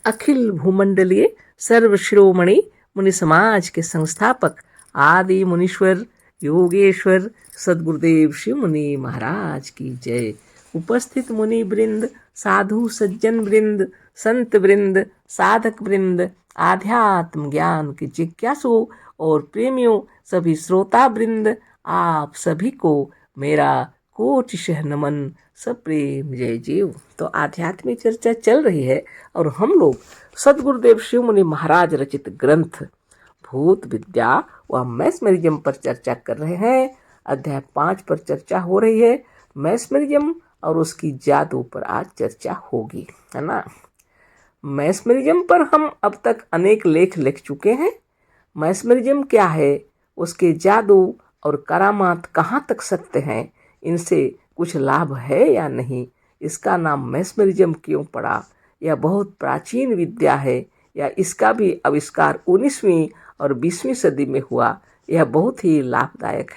अखिल भूमंडलीय सर्वशिरोमणि मुनि समाज के संस्थापक आदि मुनीश्वर योगेश्वर सद्गुरुदेव शिव मुनि महाराज की जय। उपस्थित मुनि वृंद, साधु सज्जन वृंद, संत वृंद, साधक वृंद, आध्यात्म ज्ञान के जिज्ञासु और प्रेमियों, सभी श्रोता वृंद, आप सभी को मेरा कोटिशः नमन, सप्रेम जय जीव। तो आध्यात्मिक चर्चा चल रही है और हम लोग सद्गुरुदेव शिव मुनि महाराज रचित ग्रंथ भूत विद्या व मैस्मरिज्म पर चर्चा कर रहे हैं। अध्याय 5 पर चर्चा हो रही है। मैस्मरिज्म और उसकी जादू पर आज चर्चा होगी, है ना। मैस्मरिज्म पर हम अब तक अनेक लेख लिख चुके हैं। मैस्मरिज्म क्या है, उसके जादू और करामात कहाँ तक सत्य हैं, इनसे कुछ लाभ है या नहीं, इसका नाम मैस्मरिज्म क्यों पड़ा, यह बहुत प्राचीन विद्या है या इसका भी आविष्कार 19वीं और 20वीं सदी में हुआ, यह बहुत ही लाभदायक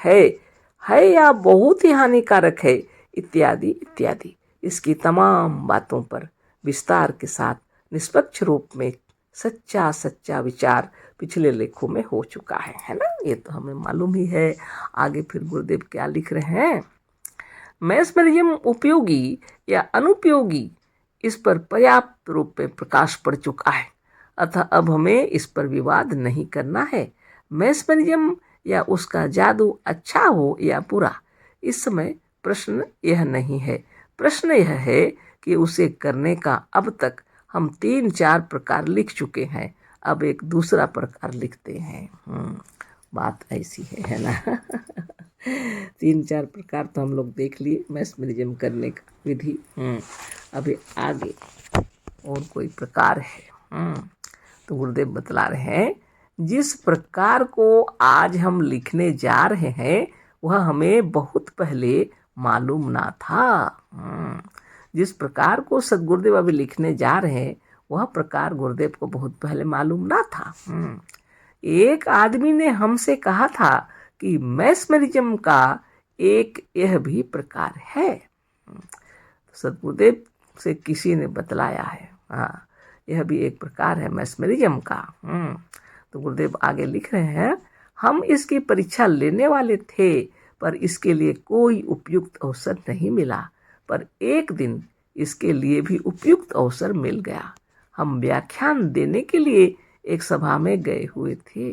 है या बहुत ही हानिकारक है, इत्यादि इत्यादि। इसकी तमाम बातों पर विस्तार के साथ निष्पक्ष रूप में सच्चा विचार पिछले लेखों में हो चुका है ना। ये तो हमें मालूम ही है। आगे फिर गुरुदेव क्या लिख रहे हैं। मैस्मरिज्म उपयोगी या अनुपयोगी, इस पर पर्याप्त रूप में प्रकाश पड़ चुका है, अतः अब हमें इस पर विवाद नहीं करना है। मैस्मरिज्म या उसका जादू अच्छा हो या बुरा, इस समय प्रश्न यह नहीं है। प्रश्न यह है कि उसे करने का अब तक हम 3-4 प्रकार लिख चुके हैं, अब एक दूसरा प्रकार लिखते हैं। बात ऐसी है ना। 3-4 प्रकार तो हम लोग देख लिए मैस्मरिज्म करने का विधि। अभी आगे और कोई प्रकार है। तो गुरुदेव बतला रहे हैं, जिस प्रकार को आज हम लिखने जा रहे हैं वह हमें बहुत पहले मालूम ना था। जिस प्रकार को सद्गुरुदेव अभी लिखने जा रहे हैं वह प्रकार गुरुदेव को बहुत पहले मालूम ना था। एक आदमी ने हमसे कहा था कि मैस्मरिज्म का एक यह भी प्रकार है। सद्गुरुदेव से किसी ने बतलाया है, हाँ, यह भी एक प्रकार है मैस्मरिज्म का। तो गुरुदेव आगे लिख रहे हैं, हम इसकी परीक्षा लेने वाले थे पर इसके लिए कोई उपयुक्त अवसर नहीं मिला, पर एक दिन इसके लिए भी उपयुक्त अवसर मिल गया। हम व्याख्यान देने के लिए एक सभा में गए हुए थे।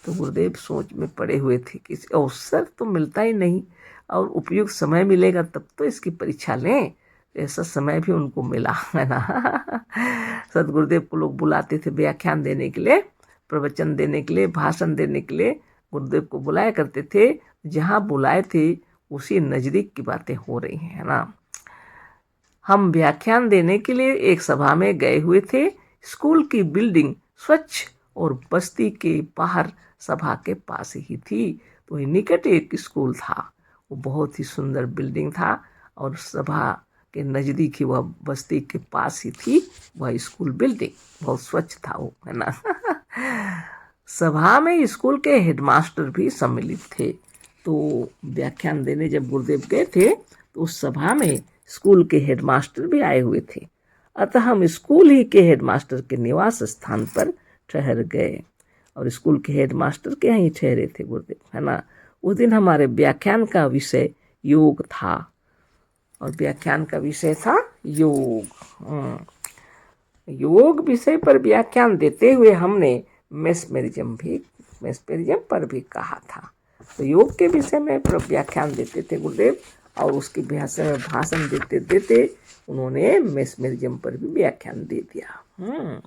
तो गुरुदेव सोच में पड़े हुए थे कि अवसर तो मिलता ही नहीं और उपयुक्त समय मिलेगा तब तो इसकी परीक्षा लें। ऐसा समय भी उनको मिला, है ना। सदगुरुदेव को लोग बुलाते थे व्याख्यान देने के लिए, प्रवचन देने के लिए, भाषण देने के लिए गुरुदेव को बुलाया करते थे। जहाँ बुलाए थे उसी नज़दीक की बातें हो रही हैं, है ना। हम व्याख्यान देने के लिए एक सभा में गए हुए थे। स्कूल की बिल्डिंग स्वच्छ और बस्ती के बाहर सभा के पास ही थी। तो निकट एक स्कूल था, वो बहुत ही सुंदर बिल्डिंग था और सभा के नज़दीक ही वह बस्ती के पास ही थी वह स्कूल बिल्डिंग, बहुत स्वच्छ था वो, है ना। सभा में स्कूल के हेडमास्टर भी सम्मिलित थे। तो व्याख्यान देने जब गुरुदेव गए थे तो उस सभा में स्कूल के हेडमास्टर भी आए हुए थे, अतः हम स्कूल ही के हेडमास्टर के निवास स्थान पर ठहर गए और स्कूल के हेडमास्टर के यहाँ ही ठहरे थे गुरुदेव, है ना। उस दिन हमारे व्याख्यान का विषय योग था और व्याख्यान का विषय था योग। योग विषय पर व्याख्यान देते हुए हमने मैस्मरिज्म पर भी कहा था। तो योग के विषय में व्याख्यान देते थे गुरुदेव और उसके भाषण देते देते उन्होंने मैस्मरिज्म पर भी व्याख्यान दे दिया।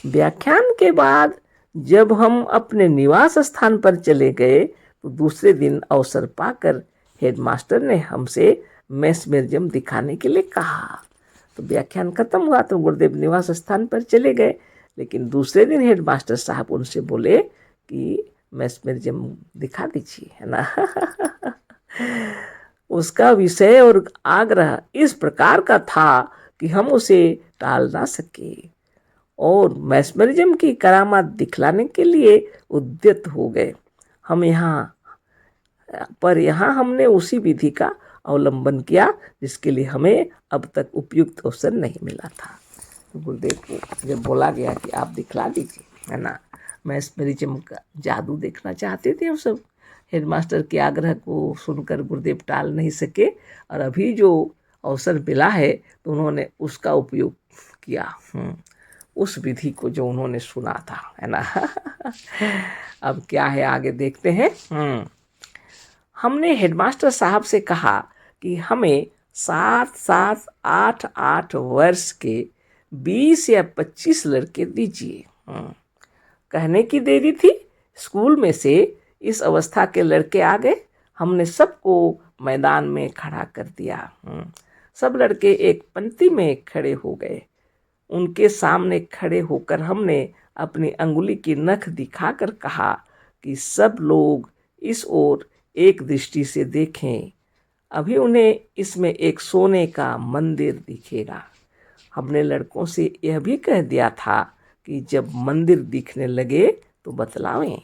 व्याख्यान के बाद जब हम अपने निवास स्थान पर चले गए तो दूसरे दिन अवसर पाकर हेडमास्टर ने हमसे मैस्मरिज्म दिखाने के लिए कहा। तो व्याख्यान खत्म हुआ तो गुरुदेव निवास स्थान पर चले गए, लेकिन दूसरे दिन हेडमास्टर साहब उनसे बोले कि मैस्मरिज्म दिखा दीजिए, है ना। उसका विषय और आग्रह इस प्रकार का था कि हम उसे टाल ना सके और मैस्मरिज्म की करामात दिखलाने के लिए उद्यत हो गए। यहाँ हमने उसी विधि का अवलंबन किया जिसके लिए हमें अब तक उपयुक्त अवसर नहीं मिला था। तो गुरुदेव को जब बोला गया कि आप दिखला दीजिए, है ना, मैस्मरिज्म का जादू देखना चाहते थे वो सब। हेडमास्टर के आग्रह को सुनकर गुरुदेव टाल नहीं सके और अभी जो अवसर मिला है तो उन्होंने उसका उपयोग किया। उस विधि को जो उन्होंने सुना था, है ना। अब क्या है आगे देखते हैं। हमने हेडमास्टर साहब से कहा कि हमें 7-7, 8-8 वर्ष के 20 या 25 लड़के दीजिए। कहने की देरी थी, स्कूल में से इस अवस्था के लड़के आ गए। हमने सबको मैदान में खड़ा कर दिया। सब लड़के एक पंक्ति में खड़े हो गए। उनके सामने खड़े होकर हमने अपनी अंगुली की नख दिखाकर कहा कि सब लोग इस ओर एक दृष्टि से देखें। अभी उन्हें इसमें एक सोने का मंदिर दिखेगा। हमने लड़कों से यह भी कह दिया था कि जब मंदिर दिखने लगे तो बतलावें।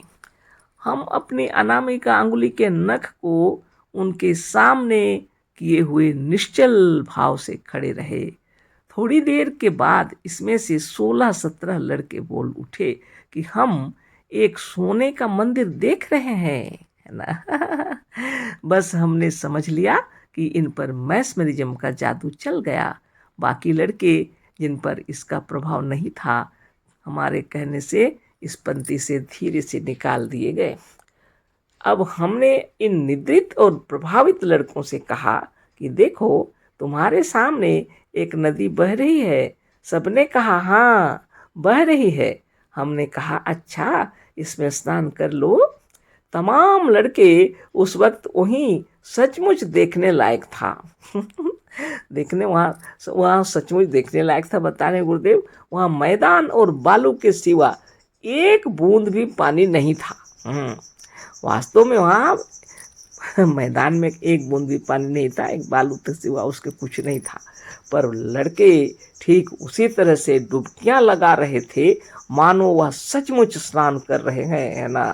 हम अपनी अनामिका अंगुली के नख को उनके सामने किए हुए निश्चल भाव से खड़े रहे। थोड़ी देर के बाद इसमें से 16-17 लड़के बोल उठे कि हम एक सोने का मंदिर देख रहे हैं, है ना। बस हमने समझ लिया कि इन पर मैस्मरिज्म का जादू चल गया। बाकी लड़के जिन पर इसका प्रभाव नहीं था, हमारे कहने से इस पंक्ति से धीरे से निकाल दिए गए। अब हमने इन निद्रित और प्रभावित लड़कों से कहा कि देखो, तुम्हारे सामने एक नदी बह रही है। सबने कहा हाँ, बह रही है। हमने कहा अच्छा, इसमें स्नान कर लो। तमाम लड़के उस वक्त वहीं सचमुच देखने लायक था। देखने वहाँ सचमुच देखने लायक था। बताने गुरुदेव, वहाँ मैदान और बालू के सिवा एक बूंद भी पानी नहीं था। वास्तव में वहाँ मैदान में एक बूंद भी पानी नहीं था, एक बालू के सिवा उसके कुछ नहीं था। पर लड़के ठीक उसी तरह से डुबकियां लगा रहे थे मानो वह सचमुच स्नान कर रहे हैं, है ना।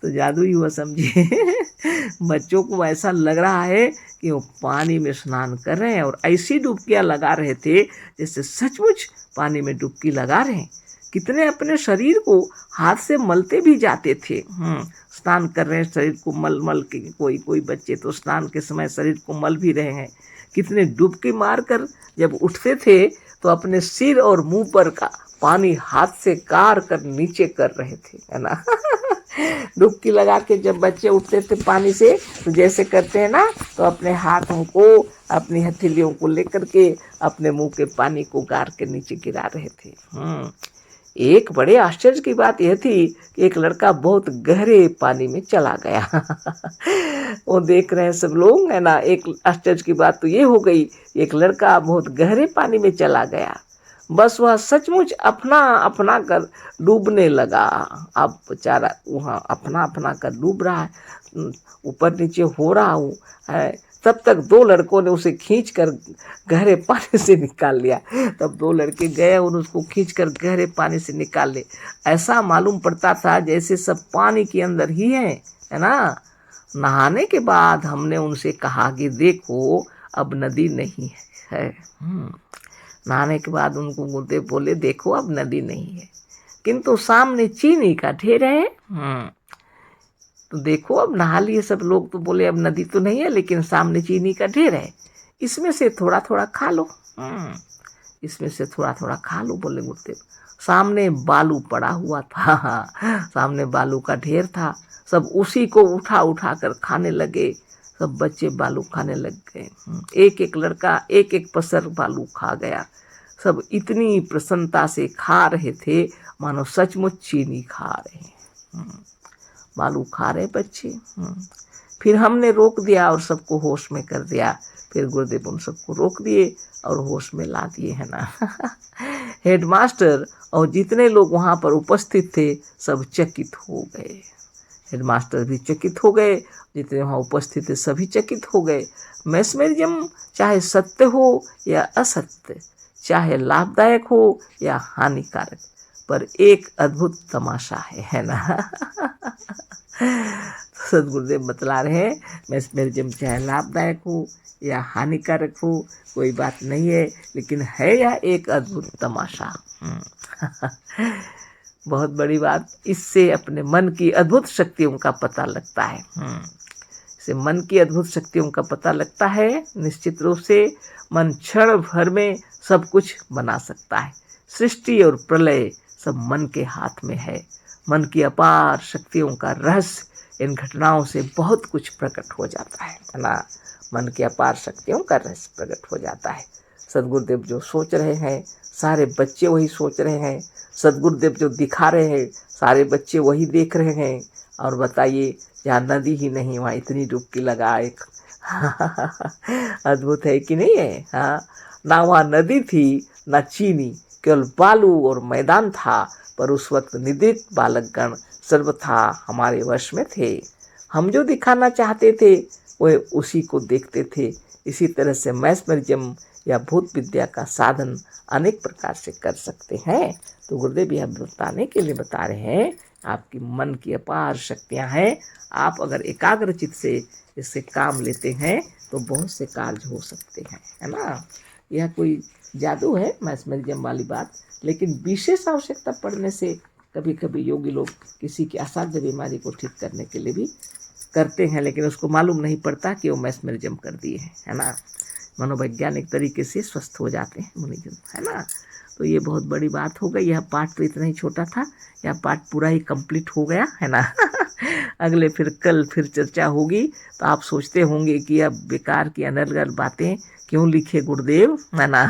तो जादू ही हुआ समझिए। बच्चों को ऐसा लग रहा है कि वो पानी में स्नान कर रहे हैं और ऐसी डुबकियां लगा रहे थे जैसे सचमुच पानी में डुबकी लगा रहे हैं। कितने अपने शरीर को हाथ से मलते भी जाते थे। स्नान कर रहे हैं, शरीर को मल मल के, कोई कोई बच्चे तो स्नान के समय शरीर को मल भी रहे हैं। कितने डुबकी मारकर जब उठते थे तो अपने सिर और मुंह पर का पानी हाथ से कार कर नीचे कर रहे थे, है ना। डुबकी लगा के जब बच्चे उठते थे पानी से तो जैसे करते हैं ना, तो अपने हाथों को, अपनी हथेलियों को लेकर के अपने मुंह के पानी को गार के नीचे गिरा रहे थे। एक बड़े आश्चर्य की बात यह थी कि एक लड़का बहुत गहरे पानी में चला गया। वो देख रहे हैं सब लोग, है ना। एक आश्चर्य की बात तो ये हो गई, एक लड़का बहुत गहरे पानी में चला गया। बस वह सचमुच अपना अपना कर डूबने लगा। अब बेचारा वहाँ अपना अपना कर डूब रहा है, ऊपर नीचे हो रहा हूँ। तब तक दो लड़कों ने उसे खींचकर गहरे पानी से निकाल लिया। तब दो लड़के गए और उसको खींचकर गहरे पानी से निकाल ले। ऐसा मालूम पड़ता था जैसे सब पानी के अंदर ही है ना। नहाने के बाद हमने उनसे कहा कि देखो, अब नदी नहीं है। नहाने के बाद उनको गुरुदेव बोले देखो, अब नदी नहीं है, किंतु सामने चीनी का ढेर है। तो देखो, अब नहा लिए सब लोग। तो बोले अब नदी तो नहीं है, लेकिन सामने चीनी का ढेर है, इसमें से थोड़ा थोड़ा खा लो। इसमें से थोड़ा थोड़ा खा लो, बोले गुरुदेव। सामने बालू पड़ा हुआ था, सामने बालू का ढेर था। सब उसी को उठा उठा कर खाने लगे। सब बच्चे बालू खाने लग गए। एक एक लड़का एक एक पसर बालू खा गया। सब इतनी प्रसन्नता से खा रहे थे मानो सचमुच चीनी खा रहे हैं। बालू खा रहे बच्चे। फिर हमने रोक दिया और सबको होश में कर दिया। फिर गुरुदेव उन सबको रोक दिए और होश में ला दिए, है ना। हेडमास्टर और जितने लोग वहाँ पर उपस्थित थे सब चकित हो गए। हेडमास्टर भी चकित हो गए, जितने वहाँ उपस्थित थे सभी चकित हो गए। मैस्मरिज्म चाहे सत्य हो या असत्य, चाहे लाभदायक हो या हानिकारक, पर एक अद्भुत तमाशा है ना। सदगुरुदेव बतला रहे हैं मैस्मरिज्म चाहे लाभदायक हो या हानिकारक हो कोई बात नहीं है, लेकिन है यह एक अद्भुत तमाशा। बहुत बड़ी बात, इससे अपने मन की अद्भुत शक्तियों का पता लगता है। इससे मन की अद्भुत शक्तियों का पता लगता है। निश्चित रूप से मन क्षण भर में सब कुछ बना सकता है। सृष्टि और प्रलय सब मन के हाथ में है। मन की अपार शक्तियों का रहस्य इन घटनाओं से बहुत कुछ प्रकट हो जाता है ना। मन की अपार शक्तियों का रहस्य प्रकट हो जाता है। सदगुरुदेव जो सोच रहे हैं सारे बच्चे वही सोच रहे हैं। सदगुरुदेव जो दिखा रहे हैं सारे बच्चे वही देख रहे हैं। और बताइए, जहाँ नदी ही नहीं वहाँ इतनी डुबकी लगा एक अद्भुत है कि नहीं है। हाँ, ना वहाँ नदी थी ना चीनी, केवल बालू और मैदान था, पर उस वक्त निद्रित बालकगण सर्वथा हमारे वश में थे। हम जो दिखाना चाहते थे वह उसी को देखते थे। इसी तरह से मैस्मरिज्म या भूत विद्या का साधन अनेक प्रकार से कर सकते हैं। तो गुरुदेव यह बताने के लिए बता रहे हैं, आपकी मन की अपार शक्तियां हैं। आप अगर एकाग्रचित से इससे काम लेते हैं तो बहुत से कार्य हो सकते हैं, है ना। यह कोई जादू है मैस्मरिज्म वाली बात, लेकिन विशेष आवश्यकता पड़ने से कभी कभी योगी लोग किसी की असाध्य बीमारी को ठीक करने के लिए भी करते हैं, लेकिन उसको मालूम नहीं पड़ता कि वो मैस्मरिज्म कर दिए हैं, है ना। मनोवैज्ञानिक तरीके से स्वस्थ हो जाते हैं मुनिजन, है ना। तो ये बहुत बड़ी बात हो गई। यह पाठ तो इतना ही छोटा था, यह पाठ पूरा ही कंप्लीट हो गया, है ना। अगले कल फिर चर्चा होगी। तो आप सोचते होंगे कि अब बेकार की अनर्गल बातें क्यों लिखे गुरुदेव, है ना।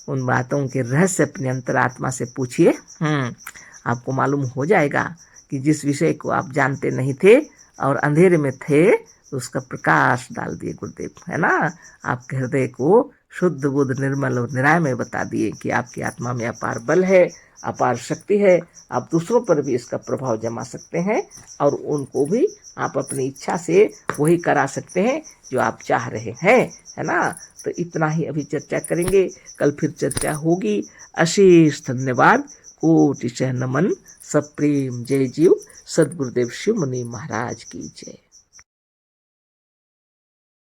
उन बातों के रहस्य अपने अंतरात्मा से पूछिए। आपको मालूम हो जाएगा कि जिस विषय को आप जानते नहीं थे और अंधेरे में थे, तो उसका प्रकाश डाल दिए गुरुदेव, है ना। आपके हृदय को शुद्ध बुद्ध निर्मल और निरामय बता दिए कि आपकी आत्मा में अपार बल है, अपार शक्ति है। आप दूसरों पर भी इसका प्रभाव जमा सकते हैं और उनको भी आप अपनी इच्छा से वही करा सकते हैं जो आप चाह रहे हैं, है ना। तो इतना ही अभी चर्चा करेंगे, कल फिर चर्चा होगी। अशेष धन्यवाद, कोटि नमन, सब प्रेम, जय जीव। सद्गुरुदेव शिव मुनि महाराज की जय।